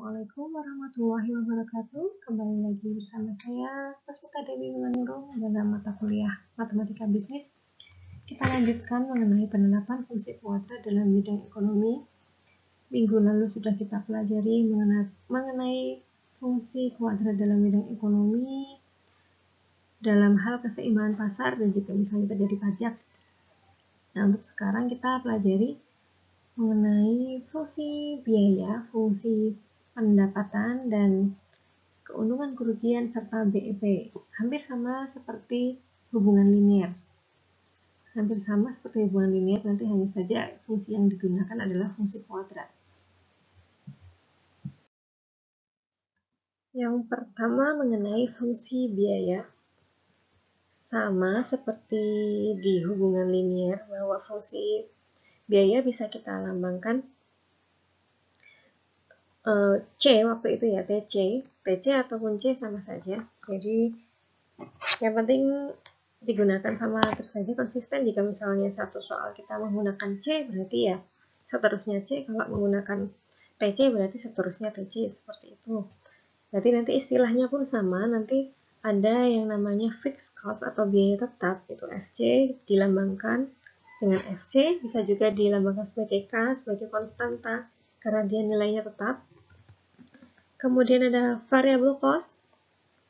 Assalamualaikum warahmatullahi wabarakatuh. Kembali lagi bersama saya, Puspita Dewi Manurung, dalam mata kuliah Matematika Bisnis. Kita lanjutkan mengenai penerapan fungsi kuadrat dalam bidang ekonomi. Minggu lalu sudah kita pelajari mengenai fungsi kuadrat dalam bidang ekonomi, dalam hal keseimbangan pasar dan juga misalnya terjadi pajak. Nah, untuk sekarang kita pelajari mengenai fungsi biaya, fungsi pendapatan, dan keuntungan kerugian serta BEP. Hampir sama seperti hubungan linear. Nanti hanya saja fungsi yang digunakan adalah fungsi kuadrat. Yang pertama mengenai fungsi biaya. Sama seperti di hubungan linear, bahwa fungsi biaya bisa kita lambangkan C waktu itu ya, TC ataupun C sama saja. Jadi yang penting digunakan sama terus saja, konsisten. Jika misalnya satu soal kita menggunakan C, berarti ya seterusnya C. Kalau menggunakan TC, berarti seterusnya TC, seperti itu. Berarti nanti istilahnya pun sama, nanti ada yang namanya fixed cost atau biaya tetap, itu FC, dilambangkan dengan FC, bisa juga dilambangkan sebagai K, sebagai konstanta, karena dia nilainya tetap. Kemudian ada variable cost.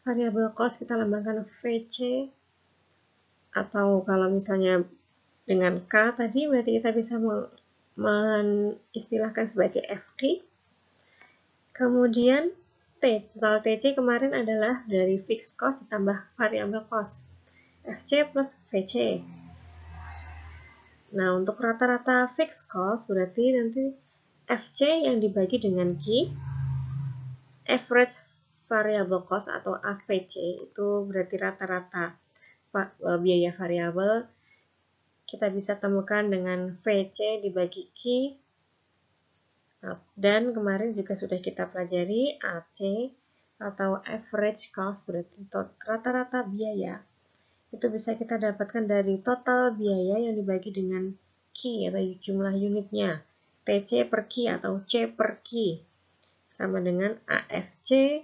Variable cost kita lambangkan VC, atau kalau misalnya dengan K tadi, berarti kita bisa menistilahkan sebagai FK. Kemudian total TC kemarin adalah dari fixed cost ditambah variable cost, FC plus VC. Nah, untuk rata-rata fixed cost berarti nanti FC yang dibagi dengan Q, average variable cost atau AVC, itu berarti rata-rata biaya variabel. Kita bisa temukan dengan VC dibagi Q, dan kemarin juga sudah kita pelajari AC atau average cost, berarti rata-rata biaya. Itu bisa kita dapatkan dari total biaya yang dibagi dengan Q atau jumlah unitnya. TC per Q atau C per Q sama dengan AFC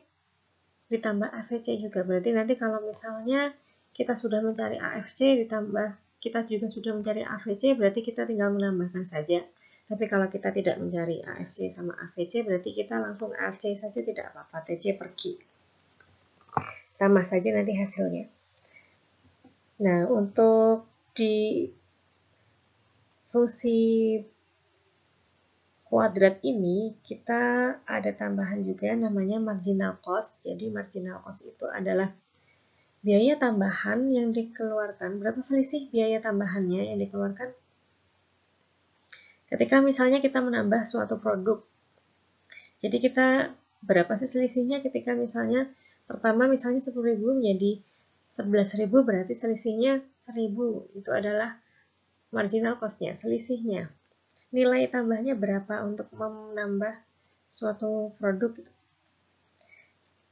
ditambah AVC juga. Berarti nanti kalau misalnya kita sudah mencari AFC ditambah kita juga sudah mencari AVC, berarti kita tinggal menambahkan saja. Tapi kalau kita tidak mencari AFC sama AVC, berarti kita langsung AFC saja, tidak apa-apa, TC per Q. Sama saja nanti hasilnya. Nah, untuk di fungsi kuadrat ini, kita ada tambahan juga namanya marginal cost. Jadi marginal cost itu adalah biaya tambahan yang dikeluarkan. Berapa selisih biaya tambahannya yang dikeluarkan ketika misalnya kita menambah suatu produk. Jadi kita berapa sih selisihnya ketika misalnya pertama misalnya 10.000 menjadi 11.000, berarti selisihnya 1.000. Itu adalah marginal cost-nya, selisihnya. Nilai tambahnya berapa untuk menambah suatu produk.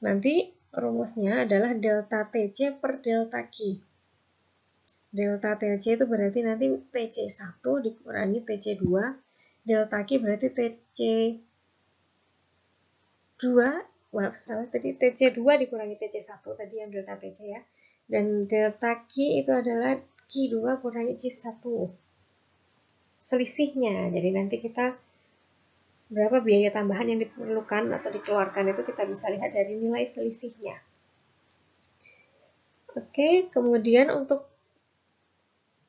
Nanti rumusnya adalah delta TC per delta Q. Delta TC itu berarti nanti TC1 dikurangi TC2, delta Q berarti TC2, tadi TC2 dikurangi TC1, tadi yang delta TC ya. Dan delta Q itu adalah Q2 kurangi Q1. Selisihnya, jadi nanti kita berapa biaya tambahan yang diperlukan atau dikeluarkan itu kita bisa lihat dari nilai selisihnya. Oke, kemudian untuk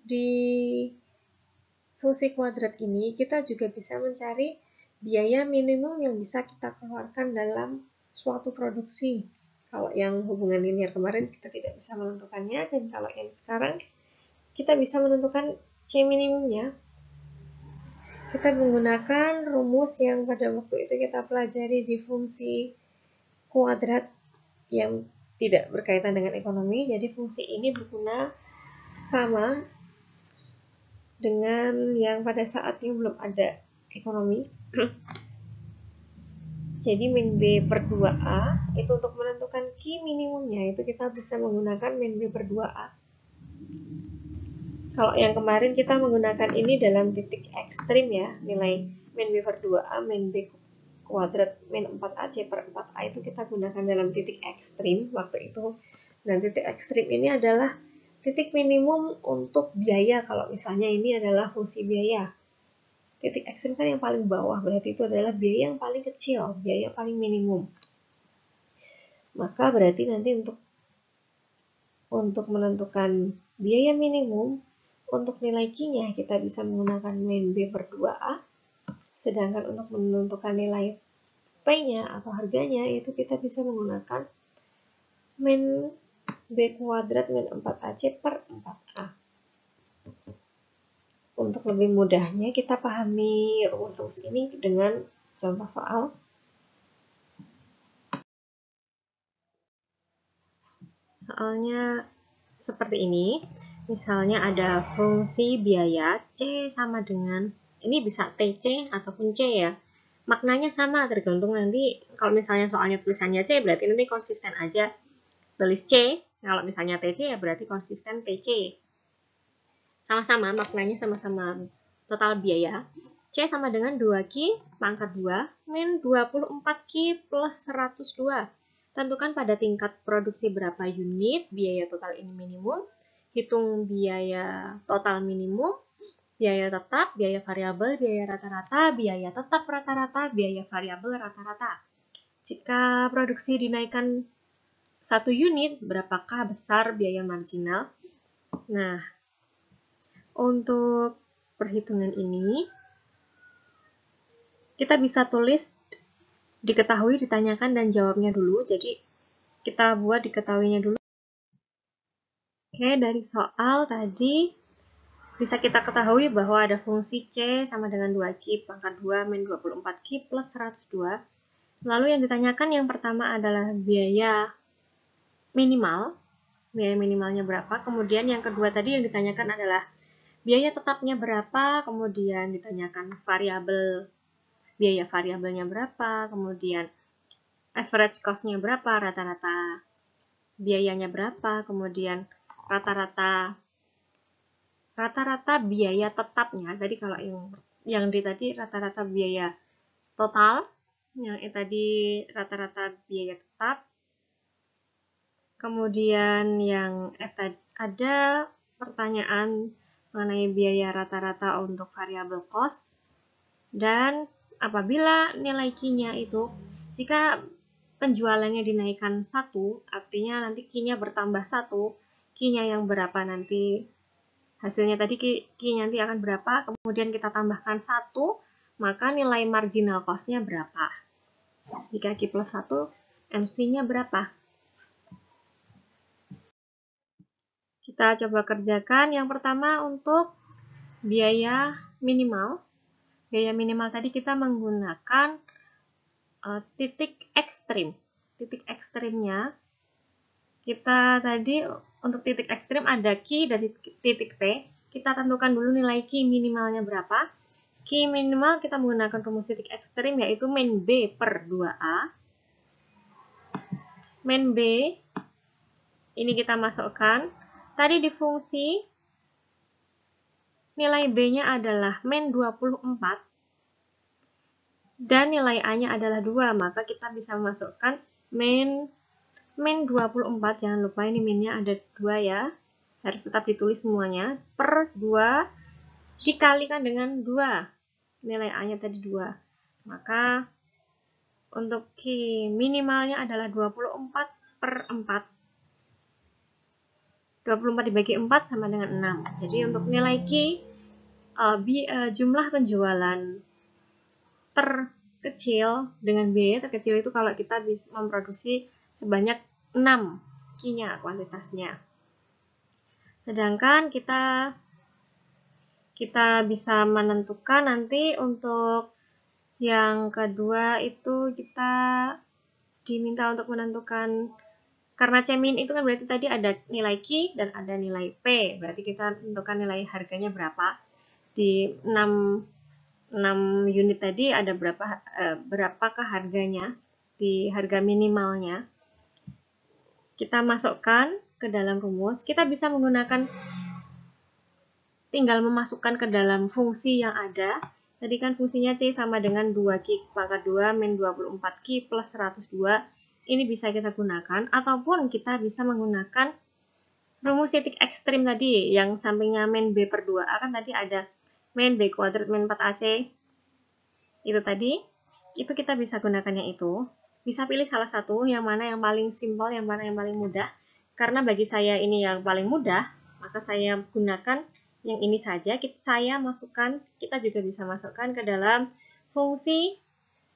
di fungsi kuadrat ini kita juga bisa mencari biaya minimum yang bisa kita keluarkan dalam suatu produksi. Kalau yang hubungan linear kemarin kita tidak bisa menentukannya, dan kalau yang sekarang kita bisa menentukan C minimumnya. Kita menggunakan rumus yang pada waktu itu kita pelajari di fungsi kuadrat yang tidak berkaitan dengan ekonomi. Jadi fungsi ini berguna sama dengan yang pada saatnya belum ada ekonomi. Jadi min B per 2A itu untuk menentukan Q minimumnya, itu kita bisa menggunakan min B per 2A. Kalau yang kemarin kita menggunakan ini dalam titik ekstrim ya, nilai min B per 2A, min B kuadrat min 4AC per 4A itu kita gunakan dalam titik ekstrim waktu itu. Dan titik ekstrim ini adalah titik minimum untuk biaya kalau misalnya ini adalah fungsi biaya. Titik ekstrim kan yang paling bawah, berarti itu adalah biaya yang paling kecil, biaya paling minimum. Maka berarti nanti untuk menentukan biaya minimum, untuk nilai Q-nya kita bisa menggunakan min B per 2A, sedangkan untuk menentukan nilai P-nya atau harganya itu kita bisa menggunakan min B kuadrat min 4AC per 4A. Untuk lebih mudahnya kita pahami rumus ini dengan contoh soal. Soalnya seperti ini. Misalnya ada fungsi biaya C sama dengan, ini bisa TC ataupun C ya. Maknanya sama, tergantung nanti, kalau misalnya soalnya tulisannya C, berarti nanti konsisten aja tulis C. Kalau misalnya TC ya berarti konsisten TC. Sama-sama, maknanya sama-sama total biaya. C sama dengan 2Q pangkat 2 min 24Q plus 102. Tentukan pada tingkat produksi berapa unit, biaya total ini minimum. Hitung biaya total minimum, biaya tetap, biaya variabel, biaya rata-rata, biaya tetap rata-rata, biaya variabel rata-rata. Jika produksi dinaikkan 1 unit, berapakah besar biaya marginal? Nah, untuk perhitungan ini, kita bisa tulis diketahui, ditanyakan, dan jawabnya dulu. Jadi, kita buat diketahuinya dulu. Oke, dari soal tadi bisa kita ketahui bahwa ada fungsi C sama dengan 2Q pangkat 2 min 24Q plus 102. Lalu yang ditanyakan yang pertama adalah biaya minimal. Biaya minimalnya berapa? Kemudian yang kedua tadi yang ditanyakan adalah biaya tetapnya berapa, kemudian ditanyakan biaya variabelnya berapa, kemudian average cost-nya berapa, rata-rata biayanya berapa, kemudian rata-rata biaya tetapnya. Tadi kalau yang tadi rata-rata biaya total, yang tadi rata-rata biaya tetap. Kemudian yang ada pertanyaan mengenai biaya rata-rata untuk variabel cost. Dan apabila nilai Q-nya itu, jika penjualannya dinaikkan 1, artinya nanti Q-nya bertambah 1, Q-nya yang berapa nanti, hasilnya tadi Q nanti akan berapa, kemudian kita tambahkan 1, maka nilai marginal cost-nya berapa. Jika Q plus 1, MC-nya berapa? Kita coba kerjakan. Yang pertama untuk biaya minimal. Biaya minimal tadi kita menggunakan titik ekstrim. Titik ekstrimnya kita tadi untuk titik ekstrim ada Q dan titik P. Kita tentukan dulu nilai Q minimalnya berapa. Q minimal kita menggunakan rumus titik ekstrim yaitu min B per 2A. Min B ini kita masukkan. Tadi di fungsi nilai B-nya adalah min 24 dan nilai A-nya adalah 2, maka kita bisa masukkan min 24, jangan lupa ini min-nya ada 2 ya, harus tetap ditulis semuanya, per 2 dikalikan dengan 2, nilai A-nya tadi 2, maka untuk Q minimalnya adalah 24 per 4. 24 dibagi 4 sama dengan 6. Jadi untuk nilai Q, jumlah penjualan terkecil dengan biaya terkecil itu kalau kita bisa memproduksi sebanyak 6 Q-nya, kuantitasnya. Sedangkan kita bisa menentukan nanti untuk yang kedua itu kita diminta untuk menentukan, karena C-min itu kan berarti tadi ada nilai Q dan ada nilai P, berarti kita tentukan nilai harganya berapa. Di 6 unit tadi ada berapakah harganya, di harga minimalnya. Kita masukkan ke dalam rumus, kita bisa menggunakan, tinggal memasukkan ke dalam fungsi yang ada, Tadi kan fungsinya C sama dengan 2Q pangkat 2 min 24Q plus 102. Ini bisa kita gunakan, ataupun kita bisa menggunakan rumus titik ekstrim tadi, yang sampingnya min B per 2A kan tadi ada min B kuadrat min 4AC. Itu tadi, itu kita bisa gunakannya itu. Bisa pilih salah satu, yang mana yang paling simpel, yang mana yang paling mudah. Karena bagi saya ini yang paling mudah, maka saya gunakan yang ini saja. Saya masukkan, kita juga bisa masukkan ke dalam fungsi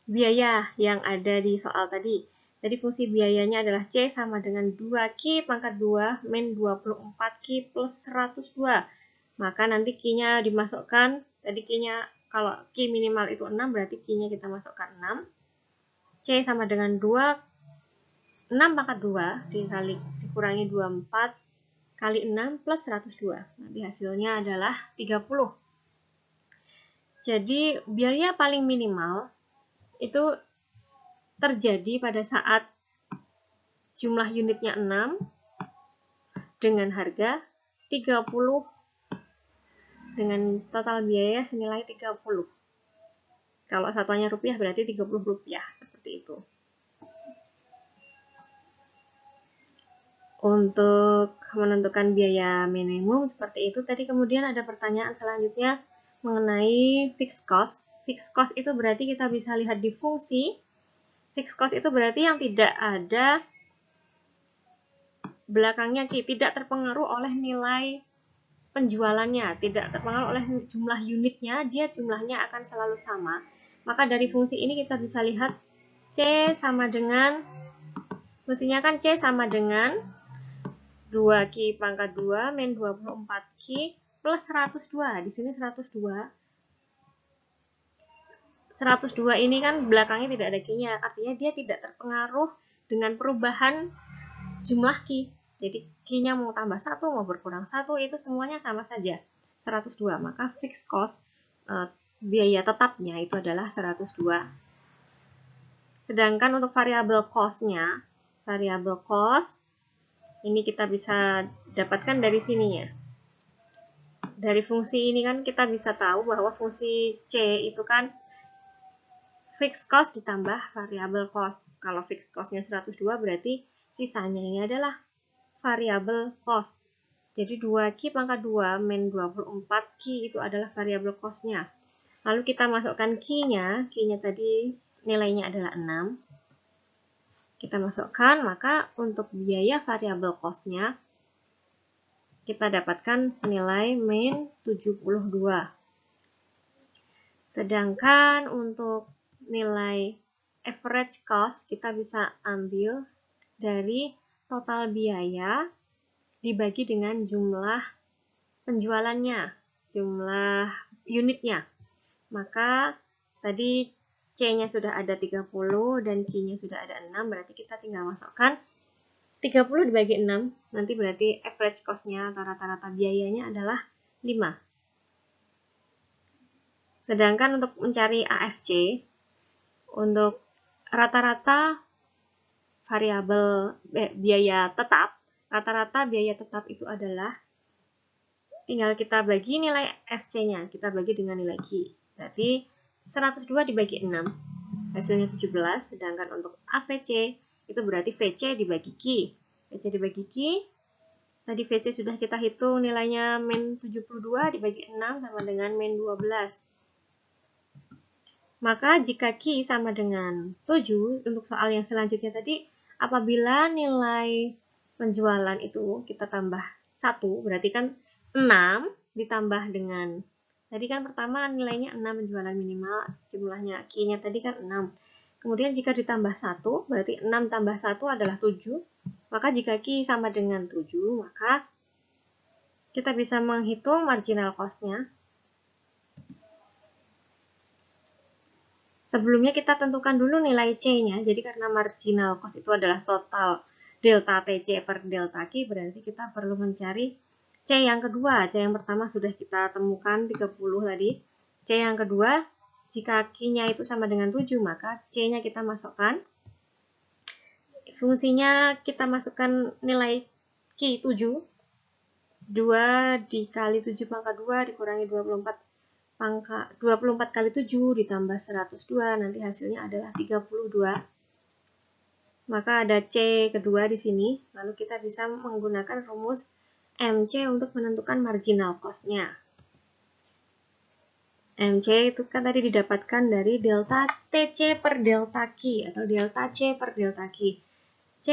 biaya yang ada di soal tadi. Jadi fungsi biayanya adalah C sama dengan 2Q pangkat 2 min 24Q plus 102. Maka nanti Q-nya dimasukkan, tadi Q-nya kalau Q minimal itu 6, berarti Q-nya kita masukkan 6. C sama dengan 6 pangkat 2 dikurangi 24 kali 6 plus 102. Nanti hasilnya adalah 30. Jadi biaya paling minimal itu terjadi pada saat jumlah unitnya 6 dengan harga 30 dengan total biaya senilai 30. Kalau satuannya rupiah berarti 30 rupiah, seperti itu. Untuk menentukan biaya minimum seperti itu. Tadi kemudian ada pertanyaan selanjutnya mengenai fixed cost. Fixed cost itu berarti kita bisa lihat di fungsi. Fixed cost itu berarti yang tidak ada belakangnya Q, tidak terpengaruh oleh nilai penjualannya, tidak terpengaruh oleh jumlah unitnya, dia jumlahnya akan selalu sama. Maka dari fungsi ini kita bisa lihat C sama dengan, fungsinya kan C sama dengan 2Q pangkat 2 min 24Q plus 102. Di sini 102 ini kan belakangnya tidak ada Q-nya, artinya dia tidak terpengaruh dengan perubahan jumlah Q. Jadi Q-nya mau tambah 1, mau berkurang 1, itu semuanya sama saja 102. Maka fixed cost, biaya tetapnya itu adalah 102. Sedangkan untuk variable cost-nya, variable cost ini kita bisa dapatkan dari sini ya. Dari fungsi ini kan kita bisa tahu bahwa fungsi C itu kan fixed cost ditambah variable cost. Kalau fixed cost-nya 102 berarti sisanya ini adalah variable cost. Jadi 2Q pangkat 2 min 24Q itu adalah variable cost-nya. Lalu kita masukkan Q-nya tadi nilainya adalah 6. Kita masukkan, maka untuk biaya variable cost-nya kita dapatkan senilai min 72. Sedangkan untuk nilai average cost kita bisa ambil dari total biaya dibagi dengan jumlah penjualannya, jumlah unitnya. Maka tadi C-nya sudah ada 30 dan Q-nya sudah ada 6, berarti kita tinggal masukkan 30 dibagi 6, nanti berarti average cost-nya atau rata-rata biayanya adalah 5. Sedangkan untuk mencari AFC, untuk rata-rata variabel biaya tetap, rata-rata biaya tetap itu adalah tinggal kita bagi nilai FC-nya, kita bagi dengan nilai Q. Berarti 102 dibagi 6, hasilnya 17. Sedangkan untuk AVC, itu berarti VC dibagi Q. VC dibagi Q, tadi VC sudah kita hitung nilainya min 72 dibagi 6 sama dengan min 12. Maka jika Q sama dengan 7, untuk soal yang selanjutnya tadi, apabila nilai penjualan itu kita tambah 1, berarti kan 6 ditambah dengan, tadi kan pertama nilainya 6 penjualan minimal, jumlahnya Q-nya tadi kan 6. Kemudian jika ditambah 1, berarti 6 tambah 1 adalah 7. Maka jika Q sama dengan 7, maka kita bisa menghitung marginal cost-nya. Sebelumnya kita tentukan dulu nilai C-nya, jadi karena marginal cost itu adalah total delta TC per delta Q, berarti kita perlu mencari C yang kedua. C yang pertama sudah kita temukan 30 tadi. C yang kedua, jika Q-nya itu sama dengan 7, maka C-nya kita masukkan. Fungsinya kita masukkan nilai Q 7. 2 dikali 7 pangkat 2 dikurangi 24 pangkat 24 kali 7 ditambah 102, nanti hasilnya adalah 32. Maka ada C kedua di sini, lalu kita bisa menggunakan rumus MC untuk menentukan marginal cost-nya. MC itu kan tadi didapatkan dari delta TC per delta Q atau delta C per delta Q. C,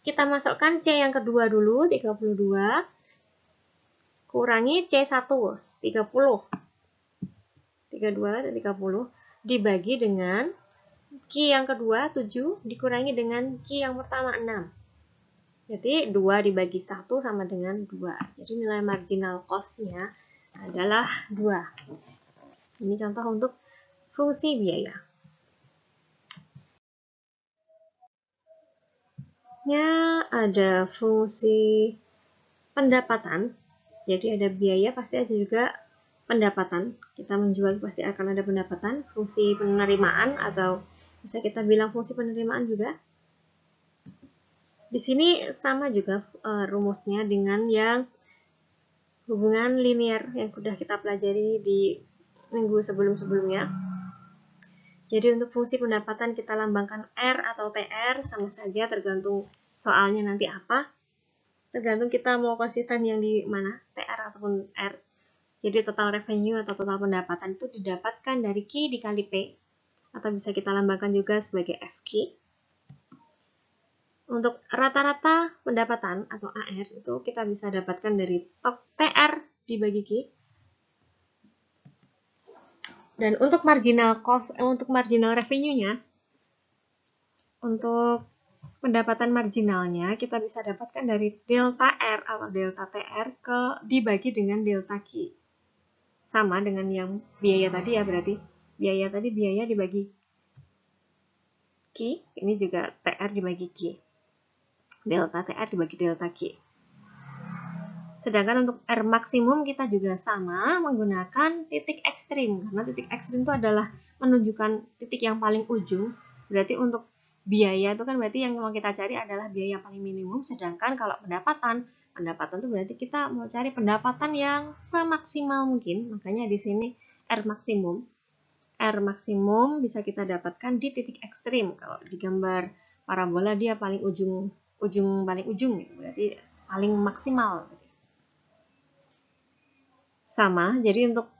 kita masukkan C yang kedua dulu, 32, kurangi C1, 30. 32 dan 30 dibagi dengan Q yang kedua 7 dikurangi dengan Q yang pertama 6. Jadi 2 dibagi 1 sama dengan 2. Jadi nilai marginal cost-nya adalah 2. Ini contoh untuk fungsi biaya. Ada fungsi pendapatan. Jadi ada biaya, pasti ada juga pendapatan. Kita menjual pasti akan ada pendapatan. Fungsi penerimaan atau bisa kita bilang fungsi penerimaan juga. Di sini sama juga rumusnya dengan yang hubungan linear yang sudah kita pelajari di minggu sebelum-sebelumnya. Jadi untuk fungsi pendapatan kita lambangkan R atau TR, sama saja tergantung soalnya nanti apa. Tergantung kita mau konsisten yang di mana, TR ataupun R. Jadi total revenue atau total pendapatan itu didapatkan dari Q dikali P, atau bisa kita lambangkan juga sebagai FQ. Untuk rata-rata pendapatan atau AR itu kita bisa dapatkan dari TR dibagi Q. Dan untuk marginal cost, untuk marginal revenue-nya, untuk pendapatan marginalnya kita bisa dapatkan dari delta R atau delta TR dibagi dengan delta Q. Sama dengan yang biaya tadi ya, berarti biaya tadi biaya dibagi Q, ini juga TR dibagi Q. Delta TR dibagi delta Q. Sedangkan untuk R maksimum kita juga sama menggunakan titik ekstrim, karena titik ekstrim itu adalah menunjukkan titik yang paling ujung. Berarti untuk biaya itu kan berarti yang mau kita cari adalah biaya yang paling minimum, sedangkan kalau pendapatan itu berarti kita mau cari pendapatan yang semaksimal mungkin. Makanya di sini R maksimum. R maksimum bisa kita dapatkan di titik ekstrim. Kalau di gambar parabola dia paling ujung paling ujung gitu, berarti paling maksimal. Sama, jadi untuk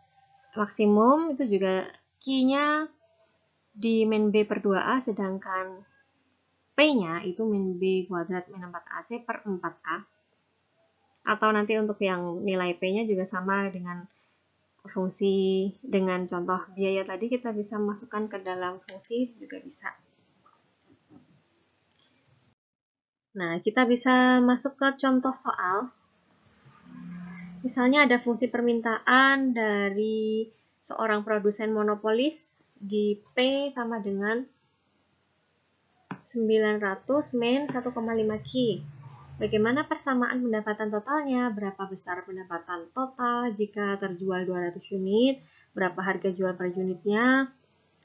maksimum itu juga Q-nya di min B per 2A, sedangkan P-nya itu min B kuadrat min 4AC per 4A. Atau nanti untuk yang nilai P-nya juga sama dengan fungsi, dengan contoh biaya tadi kita bisa masukkan ke dalam fungsi juga bisa. Nah, kita bisa masuk ke contoh soal. Misalnya ada fungsi permintaan dari seorang produsen monopolis di P sama dengan 900 min 1,5 Q. Bagaimana persamaan pendapatan totalnya? Berapa besar pendapatan total jika terjual 200 unit? Berapa harga jual per unitnya?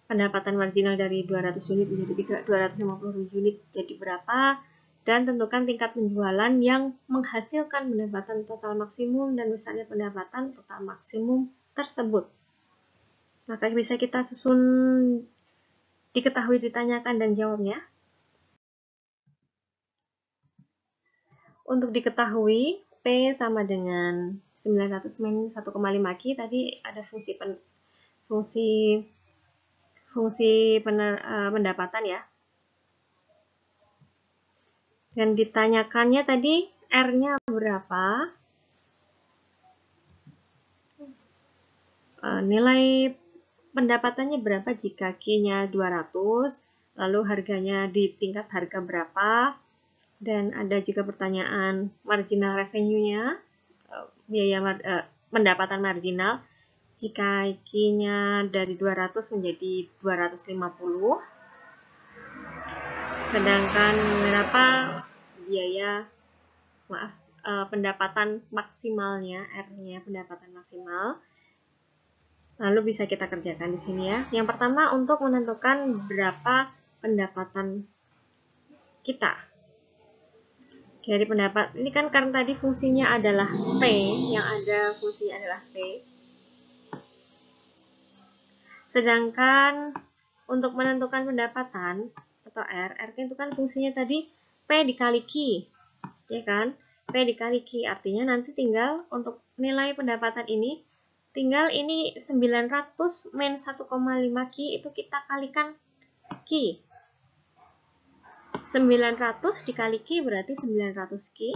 Pendapatan marginal dari 200 unit menjadi 250 unit jadi berapa? Dan tentukan tingkat penjualan yang menghasilkan pendapatan total maksimum dan besarnya pendapatan total maksimum tersebut. Maka bisa kita susun diketahui, ditanyakan, dan jawabnya. Untuk diketahui, P sama dengan 900 min 1,5 Q, tadi ada fungsi pendapatan ya. Dan ditanyakannya tadi R-nya berapa, nilai pendapatannya berapa jika Q-nya 200, lalu harganya di tingkat harga berapa, dan ada juga pertanyaan marginal revenue-nya, biaya pendapatan marginal, jika Q-nya dari 200 menjadi 250, sedangkan berapa biaya pendapatan maksimalnya, R-nya pendapatan maksimal. Lalu bisa kita kerjakan di sini ya. Yang pertama untuk menentukan berapa pendapatan kita. Dari pendapat ini kan karena tadi fungsinya adalah P, yang ada fungsinya adalah P. Sedangkan untuk menentukan pendapatan atau R itu kan fungsinya tadi P dikali Q, ya kan? P dikali Q, artinya nanti tinggal untuk nilai pendapatan ini, tinggal ini 900 min 1,5 Q itu kita kalikan Q. 900 dikali Q berarti 900 Q.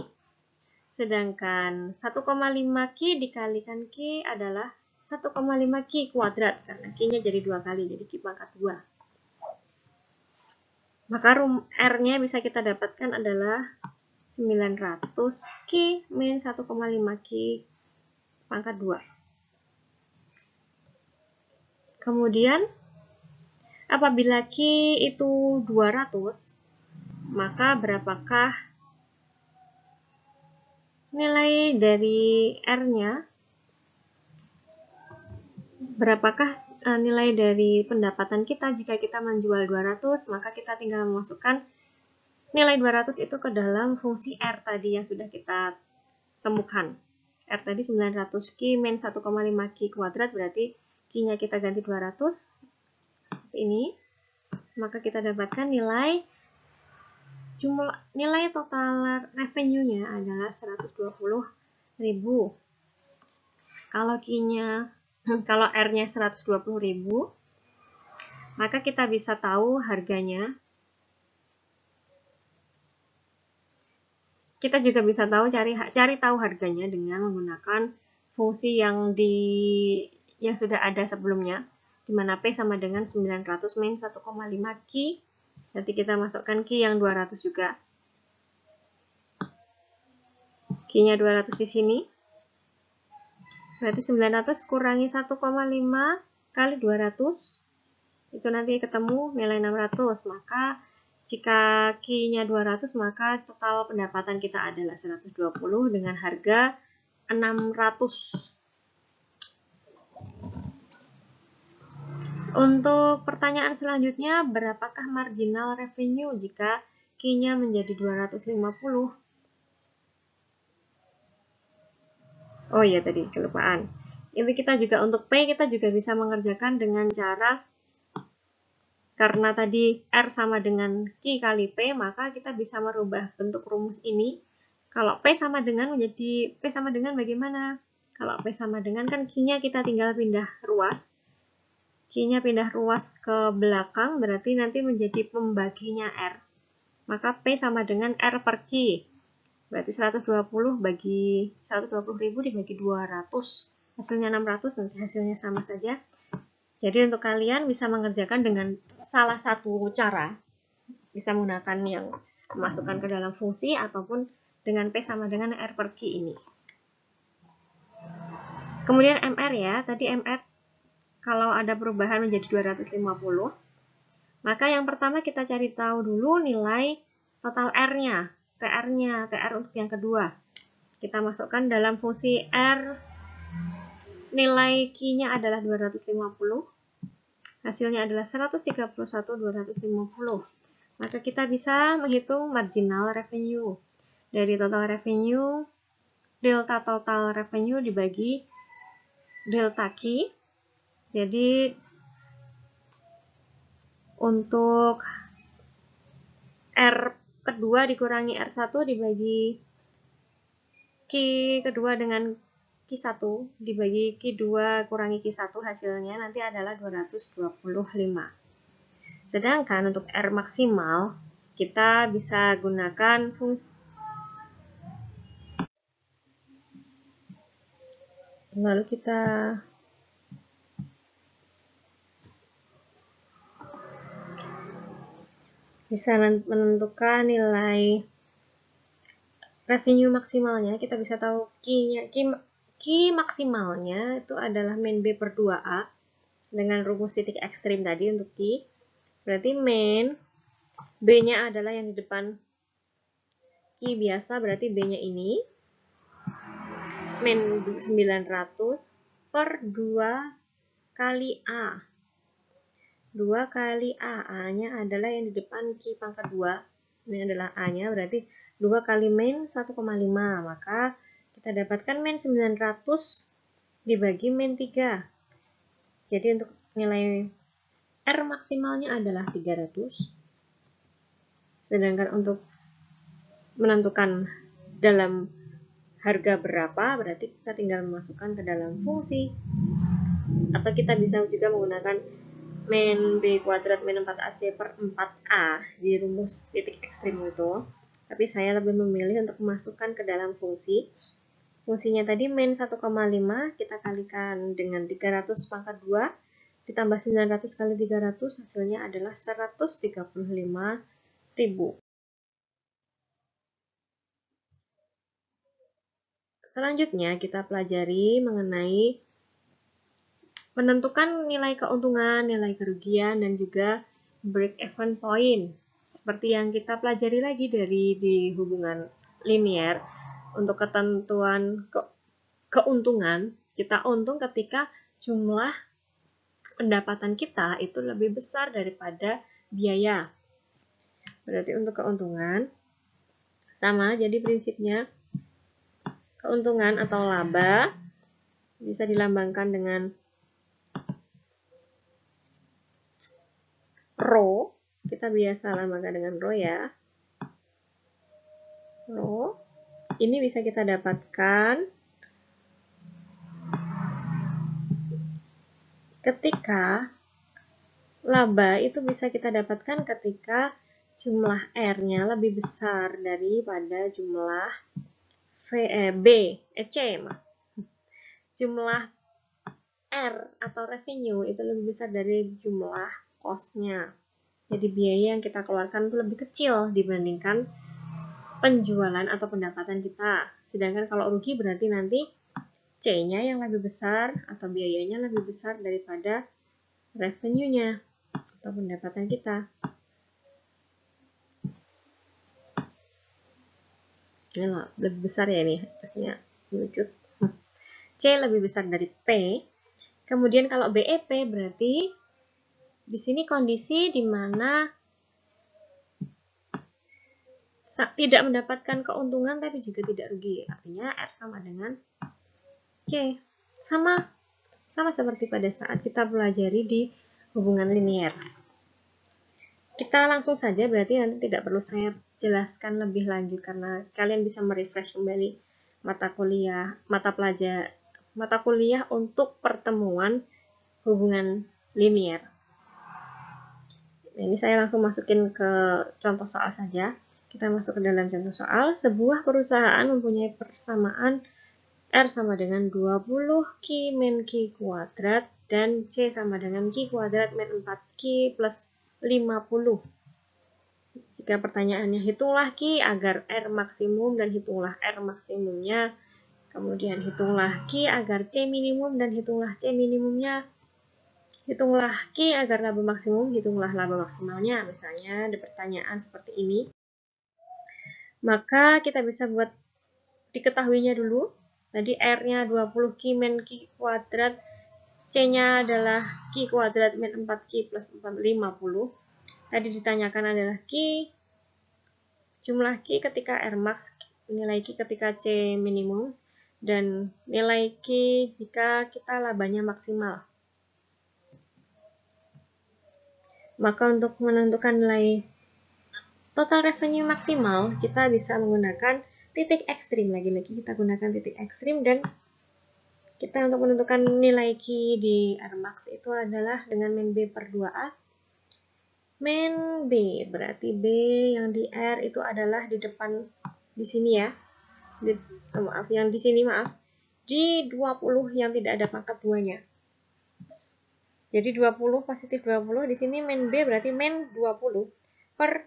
Sedangkan 1,5 Q dikalikan Q adalah 1,5 Q kuadrat, karena Q-nya jadi 2 kali, jadi Q pangkat 2. Maka R-nya bisa kita dapatkan adalah 900 Q min 1,5 Q pangkat 2. Kemudian, apabila Q itu 200, maka berapakah nilai dari R-nya? Berapakah nilai dari pendapatan kita jika kita menjual 200, maka kita tinggal memasukkan nilai 200 itu ke dalam fungsi R tadi yang sudah kita temukan. R tadi 900 Q min 1,5 Q kuadrat, berarti Q-nya kita ganti 200, seperti ini. Maka kita dapatkan nilai total revenue-nya adalah 120.000. Kalau R-nya 120.000, maka kita bisa tahu harganya. Kita juga bisa tahu cari tahu harganya dengan menggunakan fungsi yang sudah ada sebelumnya, di mana P sama dengan 900 min 1,5 Q. Nanti kita masukkan Q yang 200 juga. Q-nya 200 di sini. Berarti 900 kurangi 1,5 kali 200, itu nanti ketemu nilai 600. Maka jika Q-nya 200, maka total pendapatan kita adalah 120 dengan harga 600. Untuk pertanyaan selanjutnya, berapakah marginal revenue jika Q-nya menjadi 250? Oh iya, tadi kelupaan. Ini kita juga untuk P, kita juga bisa mengerjakan dengan cara, karena tadi R sama dengan Q kali P, maka kita bisa merubah bentuk rumus ini. Kalau P sama dengan menjadi P sama dengan bagaimana? Kalau P sama dengan kan Q-nya kita tinggal pindah ruas. Q-nya pindah ruas ke belakang, berarti nanti menjadi pembaginya R. Maka P sama dengan R per Q. Berarti 120 bagi 120.000 dibagi 200. Hasilnya 600, nanti hasilnya sama saja. Jadi untuk kalian bisa mengerjakan dengan salah satu cara. Bisa menggunakan yang memasukkan ke dalam fungsi ataupun dengan P sama dengan R per Q ini. Kemudian MR ya, tadi MR kalau ada perubahan menjadi 250, maka yang pertama kita cari tahu dulu nilai total R-nya, TR untuk yang kedua. Kita masukkan dalam fungsi R, nilai Q-nya adalah 250, hasilnya adalah 131.250. Maka kita bisa menghitung marginal revenue. Dari total revenue, delta total revenue dibagi delta Q. Jadi untuk R kedua dikurangi R1 dibagi Q kedua dengan Q1 dibagi Q2 kurangi Q1, hasilnya nanti adalah 225. Sedangkan untuk R maksimal kita bisa gunakan fungsi, lalu kita bisa menentukan nilai revenue maksimalnya. Kita bisa tahu Q maksimalnya itu adalah min B per 2A dengan rumus titik ekstrim tadi untuk Q. Berarti min B-nya adalah yang di depan Q biasa, berarti B-nya ini min 900 per 2 kali A. 2 kali A, A-nya adalah yang di depan Q pangkat 2. Ini adalah A-nya, berarti 2 kali min 1,5. Maka kita dapatkan min 900 dibagi min 3. Jadi untuk nilai R maksimalnya adalah 300. Sedangkan untuk menentukan dalam harga berapa, berarti kita tinggal memasukkan ke dalam fungsi. Atau kita bisa juga menggunakan min B kuadrat min 4AC per 4A di rumus titik ekstrim itu. Tapi saya lebih memilih untuk memasukkan ke dalam fungsi. Fungsinya tadi min 1,5 kita kalikan dengan 300 pangkat 2 ditambah 900 kali 300, hasilnya adalah 135.000. Selanjutnya kita pelajari mengenai menentukan nilai keuntungan, nilai kerugian, dan juga break-even point. Seperti yang kita pelajari lagi di hubungan linear, untuk ketentuan keuntungan, kita untung ketika jumlah pendapatan kita itu lebih besar daripada biaya. Berarti untuk keuntungan, sama, jadi prinsipnya keuntungan atau laba bisa dilambangkan dengan rho. Kita biasa lambangkan dengan rho ya. Rho ini bisa kita dapatkan ketika laba itu bisa kita dapatkan ketika jumlah R-nya lebih besar daripada jumlah C. Jumlah R atau revenue itu lebih besar dari jumlah cost-nya. Jadi biaya yang kita keluarkan itu lebih kecil dibandingkan penjualan atau pendapatan kita. Sedangkan kalau rugi berarti nanti C-nya yang lebih besar atau biayanya lebih besar daripada revenue-nya atau pendapatan kita. Ini lebih besar ya ini, harusnya wujud. C lebih besar dari P. Kemudian kalau BEP berarti di sini kondisi di mana tidak mendapatkan keuntungan tapi juga tidak rugi. Artinya R sama dengan C. Sama seperti pada saat kita pelajari di hubungan linear. Kita langsung saja, berarti nanti tidak perlu saya jelaskan lebih lanjut karena kalian bisa merefresh kembali mata kuliah untuk pertemuan hubungan linear. Nah, ini saya langsung masukin ke contoh soal saja. Kita masuk ke dalam contoh soal. Sebuah perusahaan mempunyai persamaan R sama dengan 20 Q min Q kuadrat dan C sama dengan Q kuadrat min 4Q plus 50. Jika pertanyaannya hitunglah Q agar R maksimum dan hitunglah R maksimumnya. Kemudian hitunglah Q agar C minimum dan hitunglah C minimumnya. Hitunglah Q agar laba maksimum, hitunglah laba maksimalnya. Misalnya ada pertanyaan seperti ini. Maka kita bisa buat diketahuinya dulu. Tadi R-nya 20 Q min Q kuadrat, C-nya adalah Q kuadrat min 4Q plus 50. Tadi ditanyakan adalah Q, jumlah Q ketika R max, nilai Q ketika C minimum, dan nilai Q jika kita labanya maksimal. Maka untuk menentukan nilai total revenue maksimal, kita bisa menggunakan titik ekstrim. Lagi-lagi kita gunakan titik ekstrim, dan kita untuk menentukan nilai Q di R max itu adalah dengan min B per 2A. Min B, berarti B yang di R itu adalah di depan, di sini ya. Yang di sini di 20 yang tidak ada pangkat 2-nya. Jadi 20 positif 20, di sini min B berarti min 20 per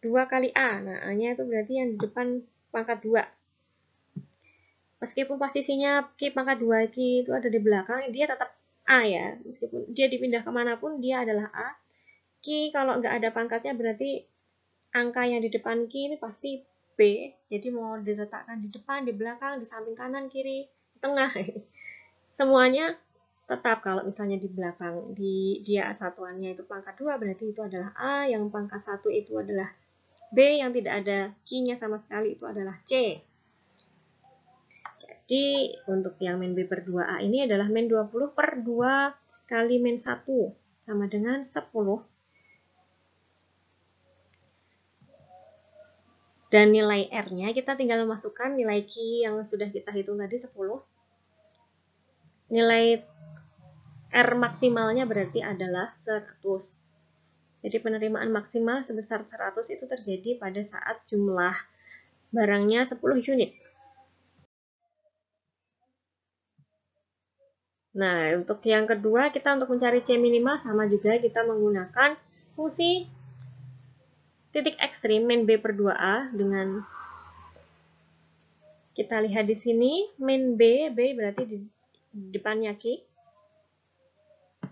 2 kali A. Nah, A-nya itu berarti yang di depan pangkat 2. Meskipun posisinya Q pangkat 2 Q itu ada di belakang, dia tetap A ya. Meskipun dia dipindah kemanapun, dia adalah A. Q kalau nggak ada pangkatnya berarti angka yang di depan Q ini pasti B. Jadi mau diletakkan di depan, di belakang, di samping kanan, kiri, tengah. Semuanya tetap. Kalau misalnya di belakang dia satuannya itu pangkat 2, berarti itu adalah A. Yang pangkat 1 itu adalah B, yang tidak ada Q-nya sama sekali itu adalah C. Jadi untuk yang min B per 2A ini adalah min 20 per 2 kali min 1 sama dengan 10. Dan nilai R-nya kita tinggal memasukkan nilai Q yang sudah kita hitung tadi 10. Nilai R maksimalnya berarti adalah 100. Jadi penerimaan maksimal sebesar 100 itu terjadi pada saat jumlah barangnya 10 unit. Nah, untuk yang kedua, kita untuk mencari C minimal sama juga kita menggunakan fungsi titik ekstrim min B per 2A dengan kita lihat di sini min B berarti di depannya Q.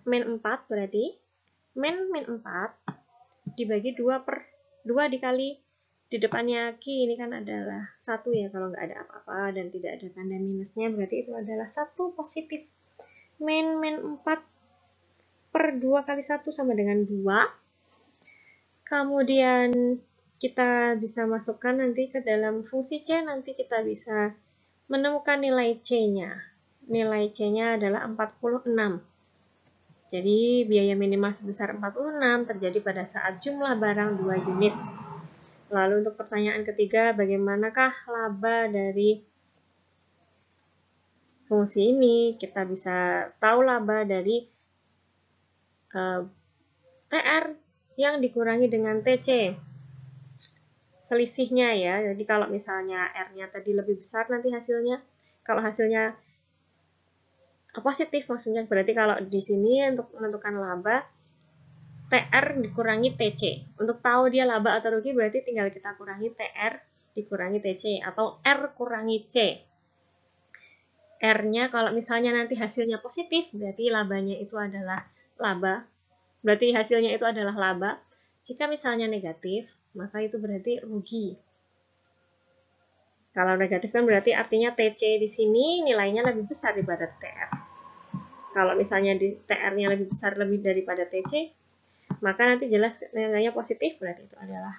Min 4 berarti min 4 dibagi 2 dikali di depannya Q ini kan adalah 1 ya, kalau nggak ada apa-apa dan tidak ada tanda minusnya berarti itu adalah 1 positif. Min 4 per 2 kali 1 sama dengan 2. Kemudian kita bisa masukkan nanti ke dalam fungsi C, nanti kita bisa menemukan nilai C-nya. Nilai C-nya adalah 46. Jadi biaya minimal sebesar 46 terjadi pada saat jumlah barang 2 unit. Lalu untuk pertanyaan ketiga, bagaimanakah laba dari fungsi ini? Kita bisa tahu laba dari TR yang dikurangi dengan TC. Selisihnya ya, jadi kalau misalnya R-nya tadi lebih besar nanti hasilnya, kalau hasilnya positif maksudnya berarti kalau di sini untuk menentukan laba TR dikurangi TC. Untuk tahu dia laba atau rugi berarti tinggal kita kurangi TR dikurangi TC atau R kurangi C. R-nya kalau misalnya nanti hasilnya positif berarti labanya itu adalah laba. Berarti hasilnya itu adalah laba. Jika misalnya negatif, maka itu berarti rugi. Kalau negatif kan berarti artinya TC di sini nilainya lebih besar daripada TR. Kalau misalnya di TR-nya lebih besar lebih daripada TC, maka nanti jelas nilainya positif, berarti itu adalah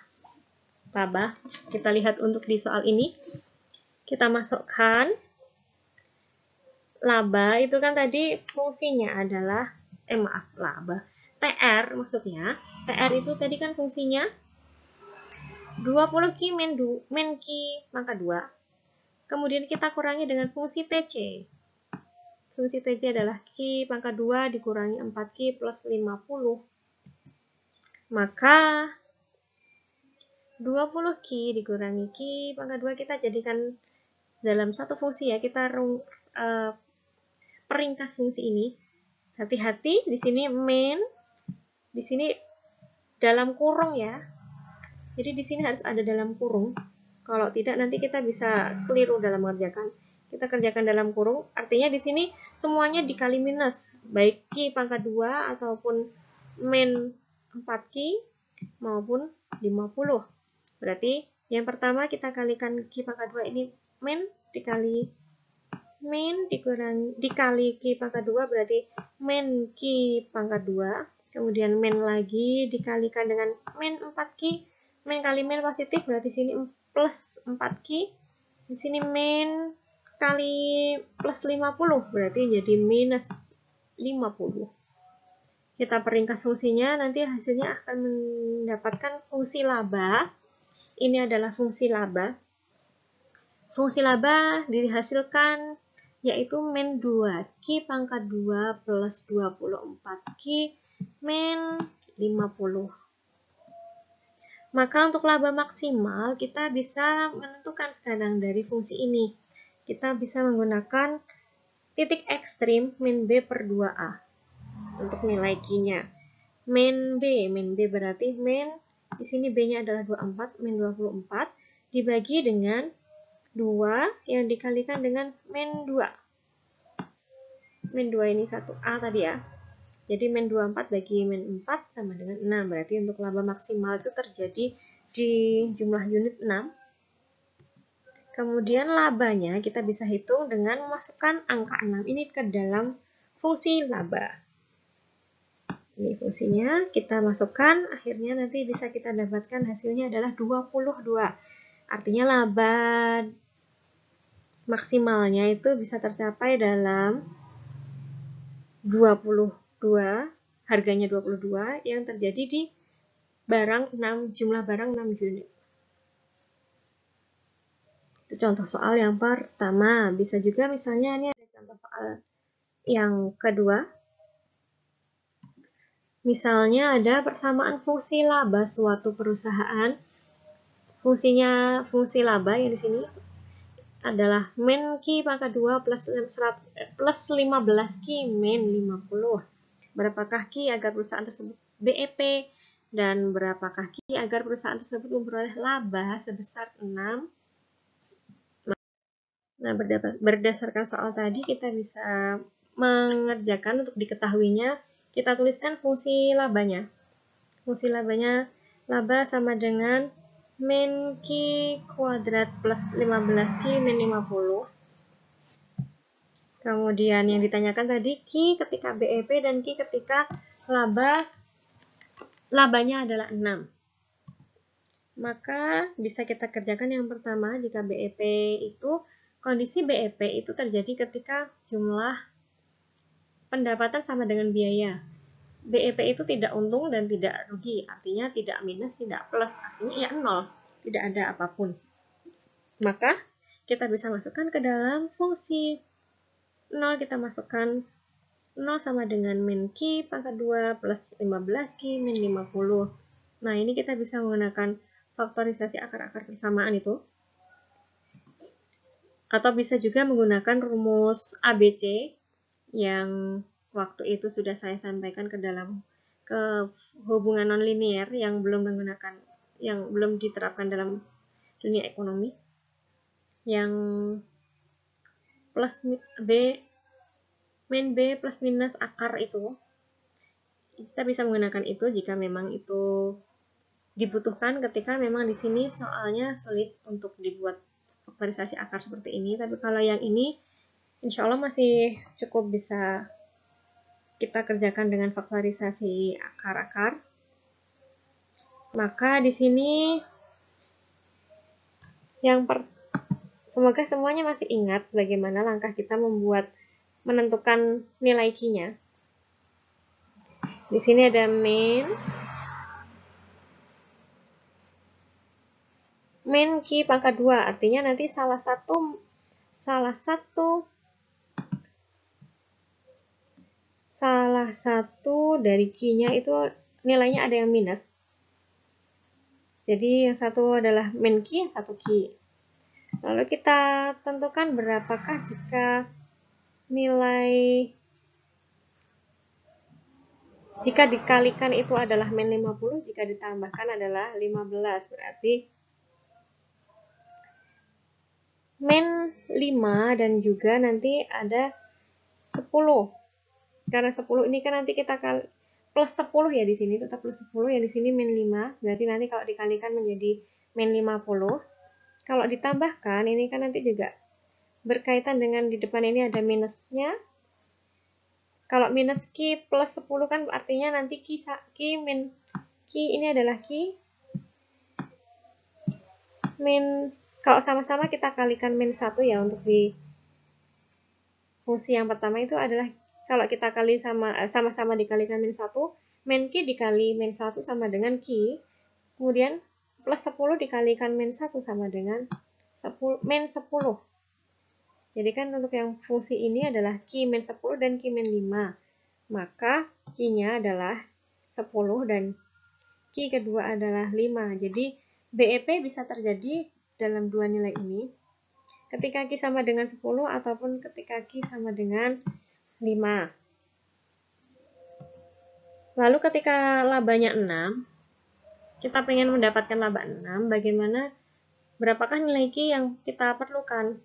laba. Kita lihat untuk di soal ini. Kita masukkan laba, itu kan tadi fungsinya adalah, laba. TR maksudnya, TR itu tadi kan fungsinya 20 Q min Q pangkat 2. Kemudian kita kurangi dengan fungsi TC. Fungsi TC adalah Q pangkat 2 dikurangi 4Q plus 50. Maka 20 Q dikurangi Q pangkat 2 kita jadikan dalam satu fungsi ya. Kita peringkas fungsi ini. Hati-hati di sini min, di sini dalam kurung ya. Jadi di sini harus ada dalam kurung. Kalau tidak nanti kita bisa keliru dalam mengerjakan. Kita kerjakan dalam kurung, artinya di sini semuanya dikali minus, baik Q pangkat 2 ataupun min 4Q maupun 50. Berarti yang pertama kita kalikan Q pangkat 2 ini min dikali min dikali Q pangkat 2 berarti min Q pangkat 2. Kemudian min lagi dikalikan dengan min 4Q. Min kali min positif berarti sini plus 4Q. Di sini min kali plus 50 berarti jadi minus 50. Kita peringkas fungsinya, nanti hasilnya akan mendapatkan fungsi laba. Ini adalah fungsi laba. Fungsi laba dihasilkan yaitu min 2Q pangkat 2 plus 24Q min 50. Maka untuk laba maksimal kita bisa menentukan sekarang dari fungsi ini. Kita bisa menggunakan titik ekstrim min B per 2A untuk nilai Q-nya. Min B berarti min, di sini B-nya adalah 24, min 24 dibagi dengan 2 yang dikalikan dengan min 2. Min 2 ini 1A tadi ya. Jadi min 24 bagi min 4 sama dengan 6. Berarti untuk laba maksimal itu terjadi di jumlah unit 6. Kemudian labanya kita bisa hitung dengan memasukkan angka 6 ini ke dalam fungsi laba. Ini fungsinya, kita masukkan, akhirnya nanti bisa kita dapatkan hasilnya adalah 22. Artinya laba maksimalnya itu bisa tercapai dalam 22 harganya 22 yang terjadi di barang 6, jumlah barang 6 unit. Itu contoh soal yang pertama. Bisa juga misalnya ini ada contoh soal yang kedua. Misalnya ada persamaan fungsi laba suatu perusahaan. Fungsi laba yang di sini adalah min Q pangkat 2 plus 15 Q min 50. Berapakah Q agar perusahaan tersebut BEP dan berapakah Q agar perusahaan tersebut memperoleh laba sebesar 6. Nah, berdasarkan soal tadi kita bisa mengerjakan untuk diketahuinya, kita tuliskan fungsi labanya. Fungsi labanya, laba sama dengan min Q kuadrat plus 15Q min 50. Kemudian yang ditanyakan tadi Q ketika BEP dan Q ketika labanya adalah 6. Maka bisa kita kerjakan yang pertama, jika BEP itu, kondisi BEP itu terjadi ketika jumlah pendapatan sama dengan biaya. BEP itu tidak untung dan tidak rugi, artinya tidak minus, tidak plus, artinya ya 0, tidak ada apapun. Maka kita bisa masukkan ke dalam fungsi 0, kita masukkan 0 sama dengan min Q pangkat 2 plus 15Q min 50. Nah, ini kita bisa menggunakan faktorisasi akar-akar persamaan itu. Atau bisa juga menggunakan rumus ABC yang waktu itu sudah saya sampaikan ke dalam hubungan nonlinier yang belum diterapkan dalam dunia ekonomi. Yang plus B min B plus minus akar itu. Kita bisa menggunakan itu jika memang itu dibutuhkan ketika memang di sini soalnya sulit untuk dibuat faktorisasi akar seperti ini. Tapi kalau yang ini insya Allah masih cukup bisa kita kerjakan dengan faktorisasi akar-akar. Maka di sini semoga semuanya masih ingat bagaimana langkah kita menentukan nilai Q-nya. Di sini ada min Q pangkat 2, artinya nanti salah satu dari Q-nya itu nilainya ada yang minus. Jadi yang satu adalah min Q, yang satu Q. Lalu kita tentukan berapakah jika dikalikan itu adalah min 50, jika ditambahkan adalah 15. Berarti min 5 dan juga nanti ada 10. Karena 10 ini kan nanti kita plus 10 ya di sini, tetap plus 10 ya di sini min 5. Berarti nanti kalau dikalikan menjadi min 50. Kalau ditambahkan ini kan nanti juga berkaitan dengan di depan ini ada minusnya. Kalau minus Q plus 10 kan artinya nanti Q ini adalah Q min, kalau sama-sama kita kalikan min 1 ya, untuk di fungsi yang pertama itu adalah kalau kita kali sama-sama dikalikan min 1, min Q dikali min 1 sama dengan Q, kemudian plus 10 dikalikan min 1 sama dengan min 10. Jadi kan untuk yang fungsi ini adalah Q min 10 dan Q min 5. Maka Q-nya adalah 10 dan Q kedua adalah 5. Jadi BEP bisa terjadi dalam dua nilai ini. Ketika Q sama dengan 10 ataupun ketika Q sama dengan 5. Lalu ketika labanya 6, kita ingin mendapatkan laba 6, berapakah nilai Q yang kita perlukan?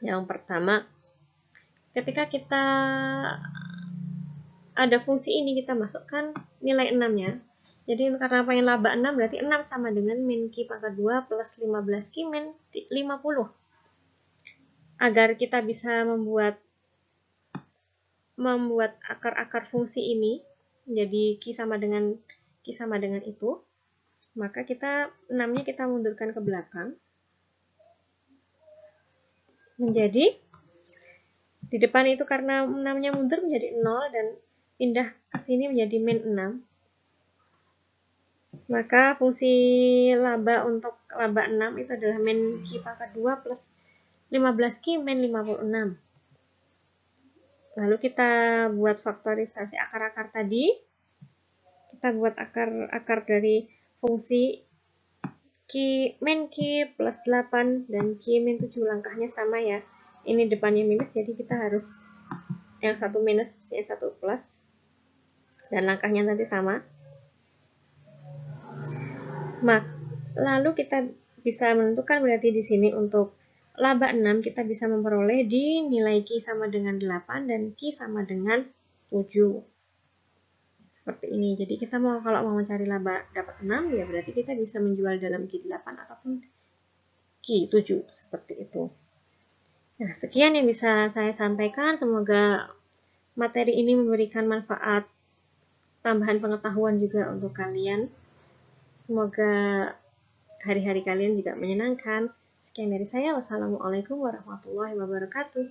Yang pertama, ketika kita ada fungsi ini, kita masukkan nilai 6-nya. Jadi karena pengen laba 6, berarti 6 sama dengan min Q pangkat 2 plus 15Q min 50. Agar kita bisa membuat akar-akar fungsi ini jadi Q sama dengan itu, maka 6-nya kita mundurkan ke belakang. Menjadi di depan itu karena 6-nya mundur menjadi 0 dan pindah ke sini menjadi min 6, maka fungsi laba untuk laba 6 itu adalah min Q pangkat 2 plus 15Q min 56. Lalu kita buat faktorisasi akar-akar tadi. Kita buat akar dari fungsi Q min Q plus 8 dan Q min 7. Langkahnya sama ya. Ini depannya minus, jadi kita harus yang satu minus, yang satu plus. Dan langkahnya nanti sama. Lalu kita bisa menentukan berarti di sini untuk laba 6 kita bisa memperoleh di nilai Q sama dengan 8 dan Q sama dengan 7. Seperti ini. Jadi kita kalau mau mencari laba dapat 6 ya berarti kita bisa menjual dalam Q 8 ataupun Q 7 seperti itu. Nah, sekian yang bisa saya sampaikan. Semoga materi ini memberikan manfaat tambahan pengetahuan juga untuk kalian. Semoga hari-hari kalian juga menyenangkan. Sekian dari saya. Wassalamualaikum warahmatullahi wabarakatuh.